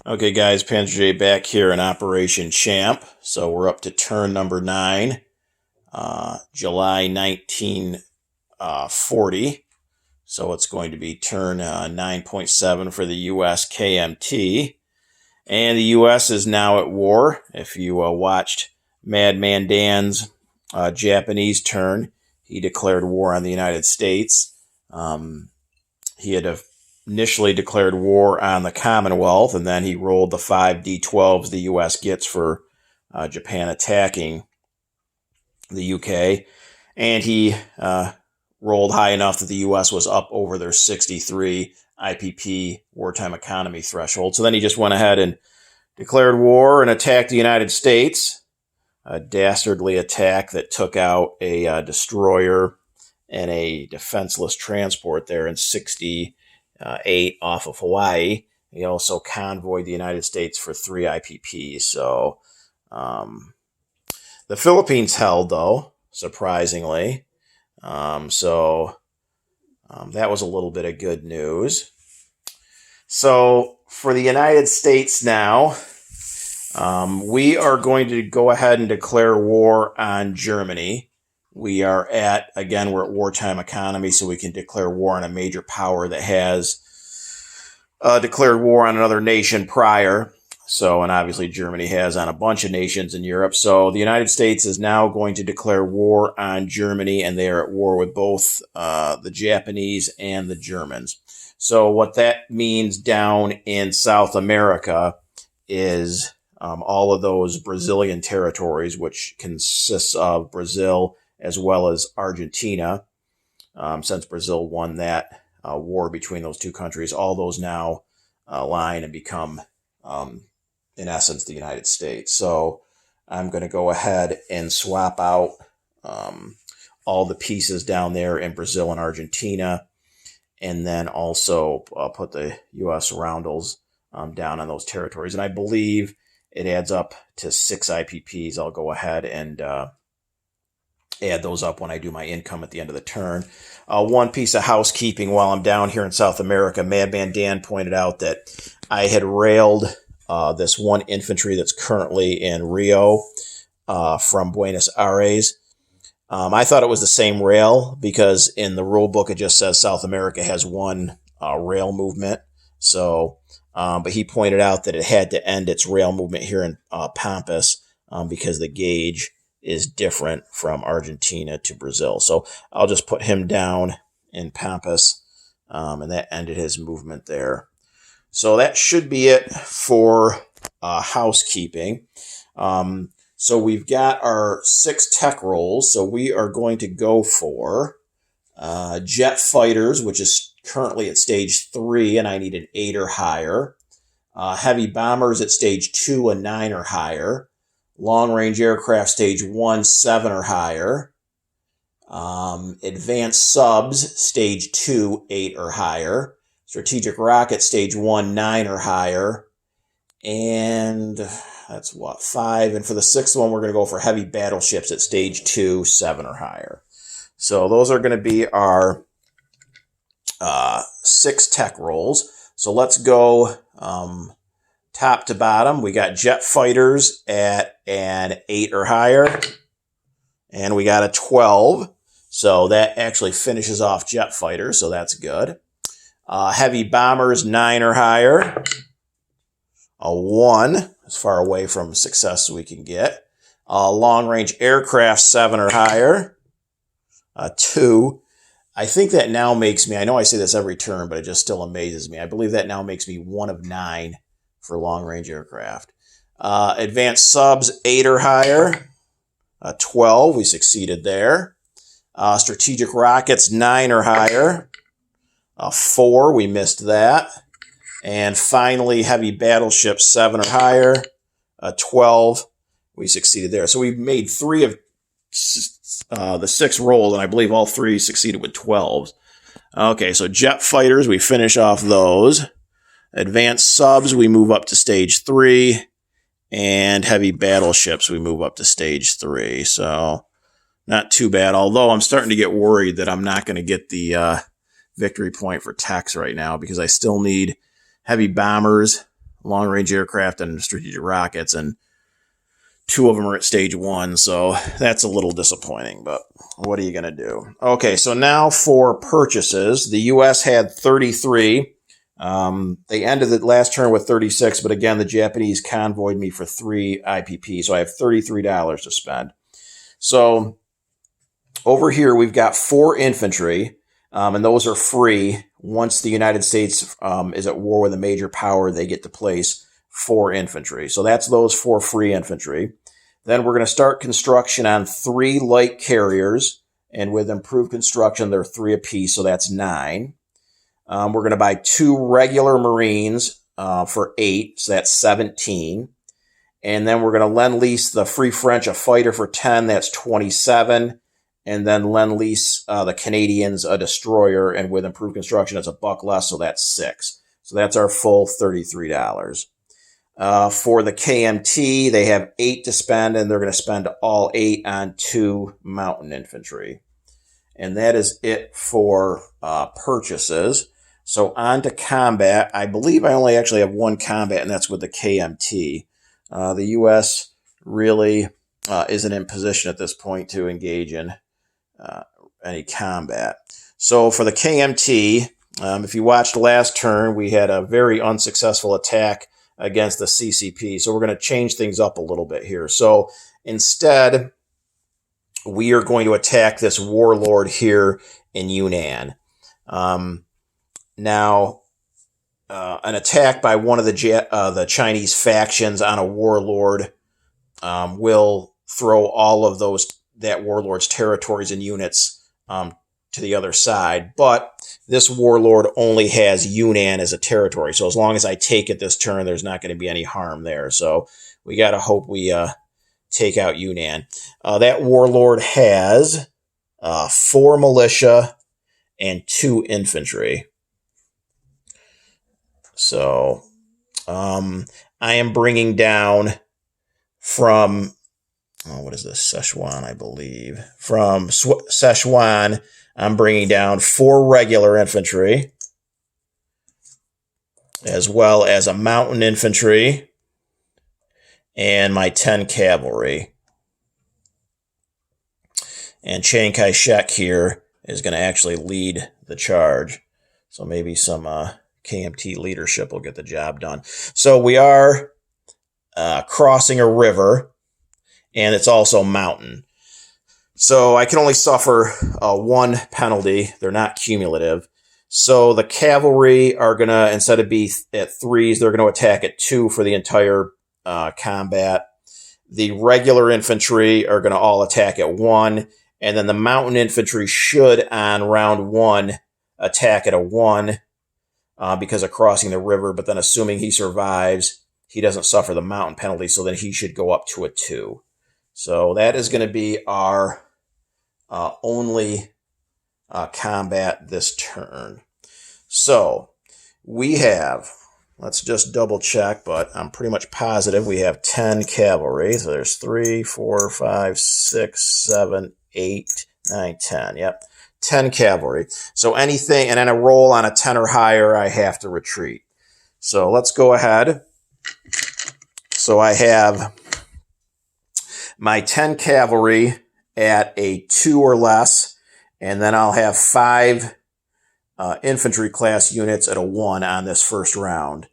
Okay, guys, Panzer J back here in Operation Champ. So we're up to turn number 9, July 1940. So it's going to be turn 9.7 for the U.S. KMT. And the U.S. is now at war. If you watched Madman Dan's Japanese turn, he declared war on the United States. He had initially declared war on the Commonwealth, and then he rolled the 5 D12s the U.S. gets for Japan attacking the U.K., and he rolled high enough that the U.S. was up over their 63 IPP wartime economy threshold. So then he just went ahead and declared war and attacked the United States, a dastardly attack that took out a destroyer and a defenseless transport there in 68 off of Hawaii. He also convoyed the United States for 3 IPPs. So the Philippines held, though, surprisingly. So that was a little bit of good news. So for the United States now, we are going to go ahead and declare war on Germany. We're at wartime economy, so we can declare war on a major power that has declared war on another nation prior. So, and obviously Germany has on a bunch of nations in Europe. So the United States is now going to declare war on Germany, and they are at war with both the Japanese and the Germans. So what that means down in South America is all of those Brazilian territories, which consists of Brazil as well as Argentina, since Brazil won that war between those two countries. All those now line and become, in essence, the United States. So I'm going to go ahead and swap out all the pieces down there in Brazil and Argentina, and then also put the U.S. roundels down on those territories. And I believe it adds up to 6 IPPs. I'll go ahead and add those up when I do my income at the end of the turn. One piece of housekeeping while I'm down here in South America, Madman Dan pointed out that I had railed this one infantry that's currently in Rio from Buenos Aires. I thought it was the same rail because in the rule book it just says South America has one rail movement. So, but he pointed out that it had to end its rail movement here in Pampas because the gauge is different from Argentina to Brazil. So I'll just put him down in Pampas, and that ended his movement there. So that should be it for housekeeping. So we've got our 6 tech rolls. So we are going to go for jet fighters, which is currently at stage 3, and I need an 8 or higher. Heavy bombers at stage 2, a 9 or higher. Long-range aircraft stage 1, 7 or higher. Advanced subs stage 2, 8 or higher. Strategic rocket stage 1, 9 or higher. And that's 5. And for the 6th one, we're going to go for heavy battleships at stage 2, 7 or higher. So those are going to be our 6 tech rolls. So let's go top to bottom. We got jet fighters at an 8 or higher, and we got a 12. So that actually finishes off jet fighters, so that's good. Heavy bombers, 9 or higher. A 1, as far away from success as we can get. Long-range aircraft, 7 or higher. A 2. I think that now makes me, I know I say this every turn, but it just still amazes me. I believe that now makes me 1 of 9 for long-range aircraft. Advanced subs, 8 or higher. 12, we succeeded there. Strategic rockets, 9 or higher. 4, we missed that. And finally, heavy battleships, 7 or higher. 12, we succeeded there. So we made 3 of the 6 rolls, and I believe all 3 succeeded with 12s. Okay, so jet fighters, we finish off those. Advanced subs, we move up to stage 3. And heavy battleships, we move up to stage 3. So not too bad, although I'm starting to get worried that I'm not going to get the victory point for techs right now because I still need heavy bombers, long-range aircraft and strategic rockets, and 2 of them are at stage 1, so that's a little disappointing, but what are you going to do? Okay, so now for purchases. The U.S. had 33. They ended the last turn with 36, but again, the Japanese convoyed me for 3 IPP, so I have $33 to spend. So over here, we've got 4 infantry, and those are free. Once the United States is at war with a major power, they get to place 4 infantry. So that's those 4 free infantry. Then we're going to start construction on 3 light carriers, and with improved construction, they're 3 apiece, so that's 9. We're going to buy 2 regular Marines for 8, so that's 17. And then we're going to lend-lease the Free French a fighter for 10, that's 27. And then lend-lease the Canadians a destroyer, and with improved construction, it's $1 less, so that's 6. So that's our full $33. For the KMT, they have 8 to spend, and they're going to spend all 8 on 2 mountain infantry. And that is it for purchases. So on to combat. I believe I only actually have 1 combat, and that's with the KMT. The U.S. really isn't in position at this point to engage in any combat. So for the KMT, if you watched last turn, we had a very unsuccessful attack against the CCP. So we're going to change things up a little bit here. So instead, we are going to attack this warlord here in Yunnan. Now, an attack by one of the Chinese factions on a warlord will throw all of that warlord's territories and units to the other side. But this warlord only has Yunnan as a territory. So as long as I take it this turn, there's not going to be any harm there. So we got to hope we take out Yunnan. That warlord has 4 militia and 2 infantry. So I am bringing down from, what is this? Szechuan, I believe. From Szechuan, I'm bringing down 4 regular infantry, as well as a mountain infantry and my 10 cavalry. And Chiang Kai-shek here is going to actually lead the charge. So maybe some KMT leadership will get the job done. So we are crossing a river, and it's also mountain. So I can only suffer 1 penalty. They're not cumulative. So the cavalry are going to, instead of be at 3s, they're going to attack at 2 for the entire combat. The regular infantry are going to all attack at 1. And then the mountain infantry should, on round 1, attack at a 1 because of crossing the river. But then assuming he survives, he doesn't suffer the mountain penalty, so then he should go up to a 2. So that is going to be our only combat this turn. So we have, let's just double check, but I'm pretty much positive we have 10 cavalry. So there's 3, 4, 5, 6, 7, 8, 9, 10. Yep, 10 cavalry. So anything, and then a roll on a 10 or higher, I have to retreat. So let's go ahead. So I have my 10 cavalry at a 2 or less, and then I'll have 5 infantry class units at a 1 on this first round.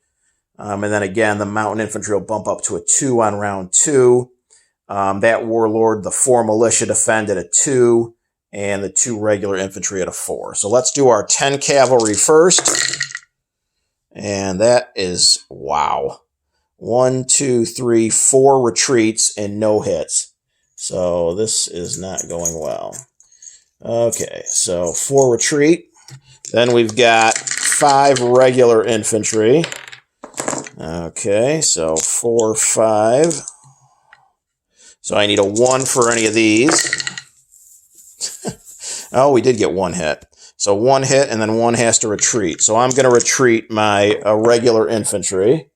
And then again, the mountain infantry will bump up to a 2 on round 2. That warlord, the 4 militia defend at a 2, and the 2 regular infantry at a 4. So let's do our 10 cavalry first. And that is, wow. 1, 2, 3, 4 retreats and no hits. So this is not going well. Okay, so 4 retreat. Then we've got 5 regular infantry. Okay, so 4, 5. So I need a 1 for any of these. Oh, we did get 1 hit. So 1 hit, and then 1 has to retreat. So I'm going to retreat my regular infantry.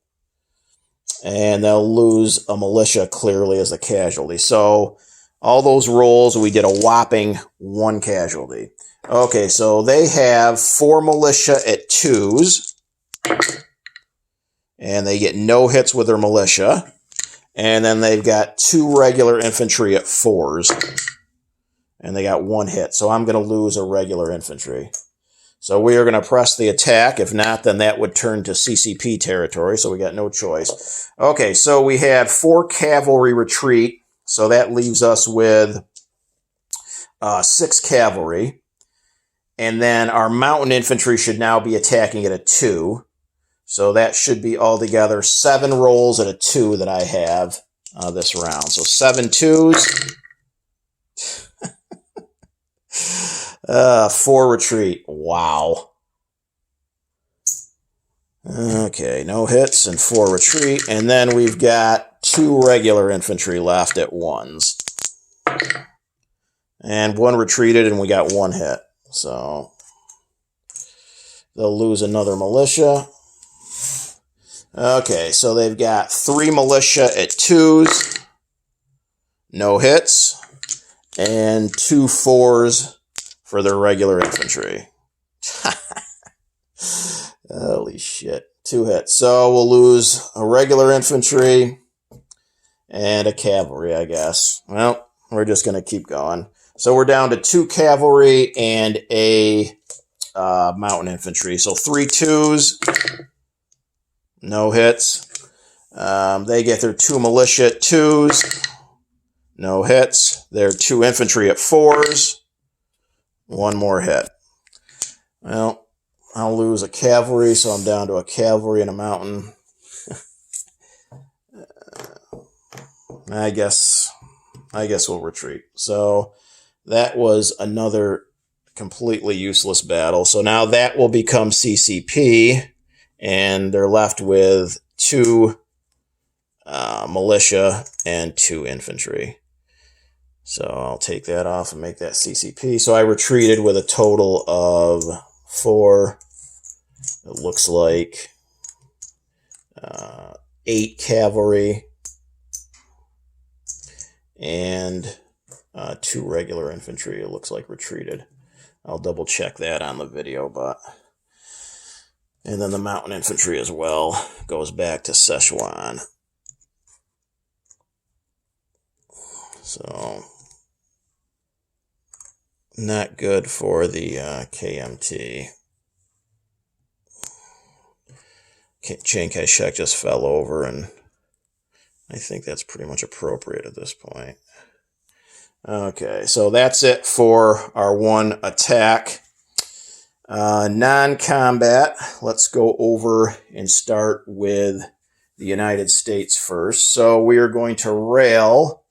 And they'll lose a militia clearly as a casualty. So all those rolls, we did a whopping 1 casualty. Okay, so they have 4 militia at 2s. and they get no hits with their militia. And then they've got 2 regular infantry at 4s, and they got 1 hit. So I'm going to lose a regular infantry. So we are going to press the attack. If not, then that would turn to CCP territory, so we got no choice. Okay, so we had 4 cavalry retreat, so that leaves us with 6 cavalry. And then our mountain infantry should now be attacking at a 2. So that should be altogether 7 rolls at a 2 that I have this round. So 7 2s. 4 retreat. Wow. Okay, no hits and 4 retreat. And then we've got 2 regular infantry left at 1s. And 1 retreated and we got 1 hit. So they'll lose another militia. Okay, so they've got 3 militia at 2s. No hits. And 2 4s for their regular infantry. Holy shit. 2 hits. So we'll lose a regular infantry and a cavalry, I guess. Well, we're just going to keep going. So we're down to 2 cavalry and a mountain infantry. So 3 2s. No hits. They get their 2 militia at 2s. No hits. Their 2 infantry at 4s. 1 more hit. Well, I'll lose a cavalry, so I'm down to a cavalry and a mountain. I guess we'll retreat. So that was another completely useless battle. So now that will become CCP, and they're left with 2 militia and 2 infantry. So I'll take that off and make that CCP. So I retreated with a total of 4, it looks like 8 cavalry and 2 regular infantry, it looks like retreated. I'll double check that on the video, but... And then the mountain infantry as well goes back to Szechuan. So... not good for the KMT. Chiang Kai-shek just fell over, and I think that's pretty much appropriate at this point. Okay, so that's it for our 1 attack. Non-combat, let's go over and start with the United States first. So we are going to rail.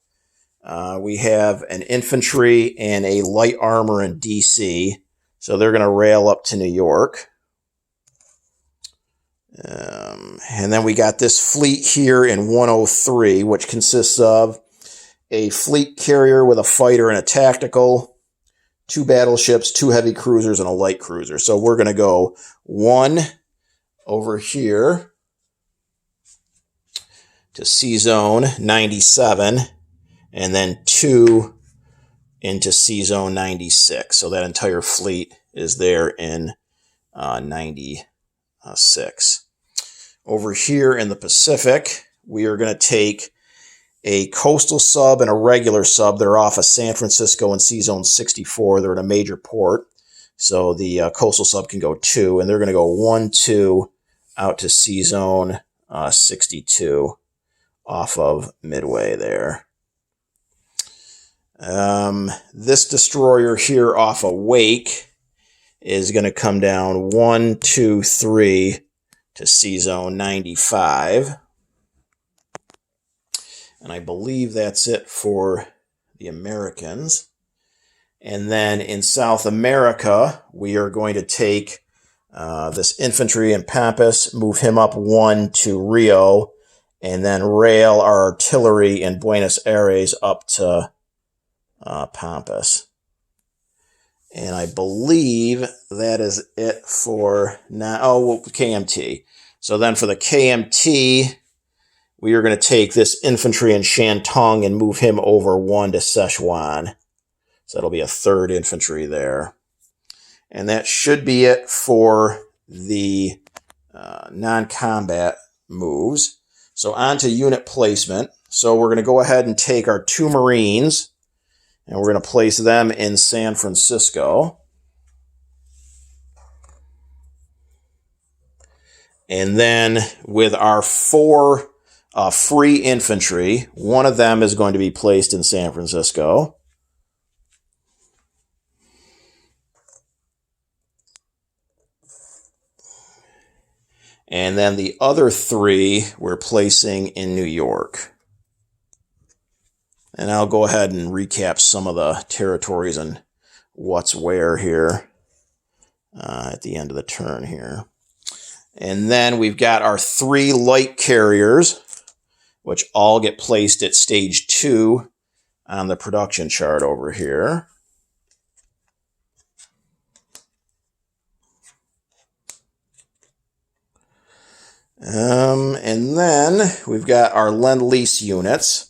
We have an infantry and a light armor in D.C., so they're going to rail up to New York. And then we got this fleet here in 103, which consists of a fleet carrier with a fighter and a tactical, 2 battleships, 2 heavy cruisers, and a light cruiser. So we're going to go 1 over here to C-Zone 97, and then 2 into C-Zone 96. So that entire fleet is there in 96. Over here in the Pacific, we are going to take a coastal sub and a regular sub. They're off of San Francisco and C-Zone 64. They're at a major port. So the coastal sub can go 2, and they're going to go 1, 2 out to C-Zone 62 off of Midway there. This destroyer here off of Wake is going to come down 1, 2, 3 to C-Zone 95. And I believe that's it for the Americans. And then in South America, we are going to take this infantry in Pampas, move him up 1 to Rio, and then rail our artillery in Buenos Aires up to Pampas. And I believe that is it for now. Oh, KMT. So then for the KMT, we are going to take this infantry in Shantung and move him over 1 to Szechuan. So that'll be a 3rd infantry there. And that should be it for the non-combat moves. So on to unit placement. So we're going to go ahead and take our 2 Marines, and we're going to place them in San Francisco. And then with our 4 free infantry, one of them is going to be placed in San Francisco. And then the other 3 we're placing in New York. And I'll go ahead and recap some of the territories and what's where here at the end of the turn here. And then we've got our 3 light carriers, which all get placed at stage 2 on the production chart over here. And then we've got our Lend-Lease units.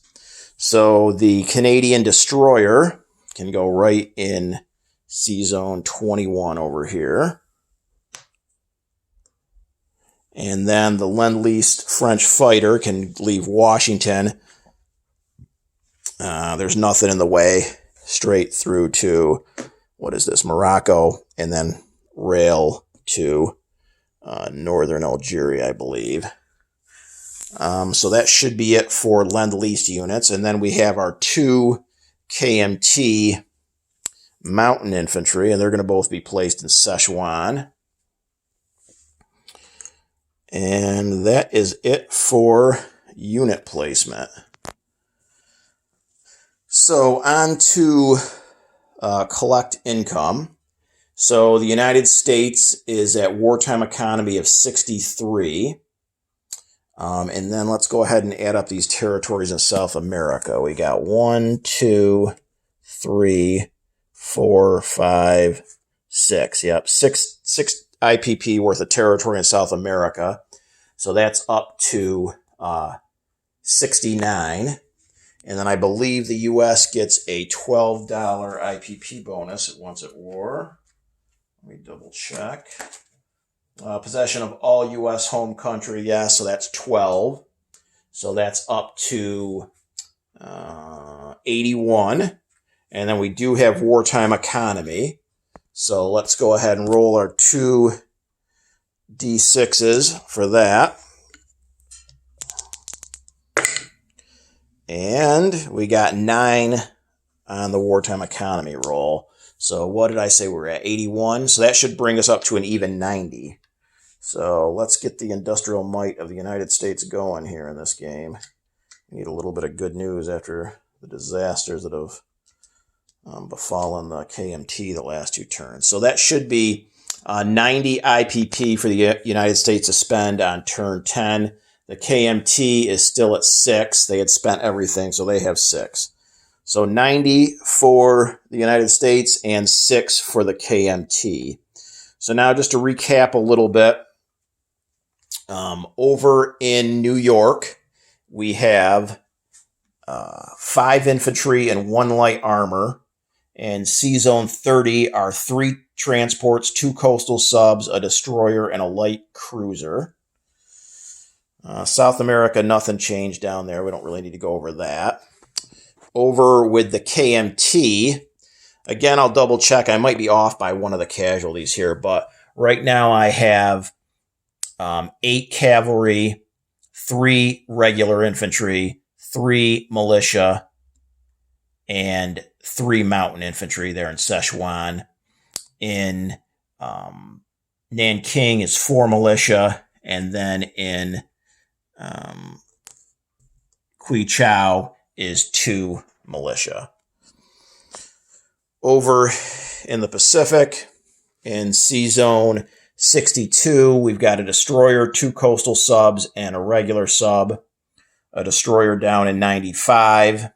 So the Canadian destroyer can go right in C-Zone 21 over here. And then the Lend-Lease French fighter can leave Washington. There's nothing in the way, straight through to, what is this, Morocco, and then rail to northern Algeria, I believe. So that should be it for Lend-Lease units. And then we have our 2 KMT mountain infantry, and they're going to both be placed in Szechuan. And that is it for unit placement. So on to collect income. So the United States is at wartime economy of 63. And then let's go ahead and add up these territories in South America. We got 1, 2, 3, 4, 5, 6. Yep, six IPP worth of territory in South America. So that's up to 69. And then I believe the U.S. gets a $12 IPP bonus once at war. Let me double check. Possession of all U.S. home country, yes, so that's 12. So that's up to 81. And then we do have wartime economy. So let's go ahead and roll our 2 D6s for that. And we got 9 on the wartime economy roll. So what did I say? We're at 81. So that should bring us up to an even 90. So let's get the industrial might of the United States going here in this game. We need a little bit of good news after the disasters that have befallen the KMT the last 2 turns. So that should be 90 IPP for the United States to spend on turn 10. The KMT is still at 6. They had spent everything, so they have 6. So 90 for the United States and 6 for the KMT. So now just to recap a little bit, over in New York, we have 5 infantry and 1 light armor. And C-Zone 30 are 3 transports, 2 coastal subs, a destroyer, and a light cruiser. South America, nothing changed down there. We don't really need to go over that. Over with the KMT, again, I'll double check. I might be off by one of the casualties here, but right now I have 8 cavalry, 3 regular infantry, 3 militia, and 3 mountain infantry there in Szechuan. In Nanking is 4 militia, and then in Quechao is 2 militia. Over in the Pacific, in C-Zone 62, we've got a destroyer, 2 coastal subs, and a regular sub. A destroyer down in 95.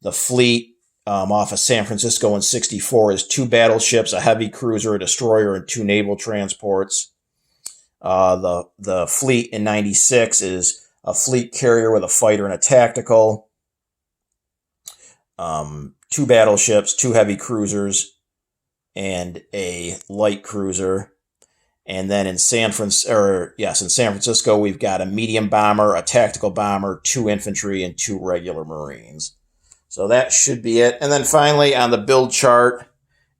The fleet off of San Francisco in 64 is 2 battleships, a heavy cruiser, a destroyer, and 2 naval transports. The fleet in 96 is a fleet carrier with a fighter and a tactical. 2 battleships, 2 heavy cruisers, and a light cruiser. And then in San Francisco, we've got a medium bomber, a tactical bomber, 2 infantry, and 2 regular Marines. So that should be it. And then finally on the build chart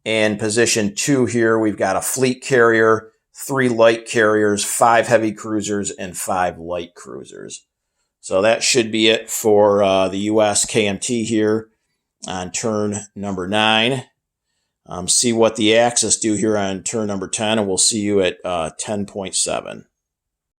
in position 2 here, we've got a fleet carrier, 3 light carriers, 5 heavy cruisers, and 5 light cruisers. So that should be it for the U.S. KMT here on turn number 9. See what the Axis do here on turn number 10, and we'll see you at 10.7.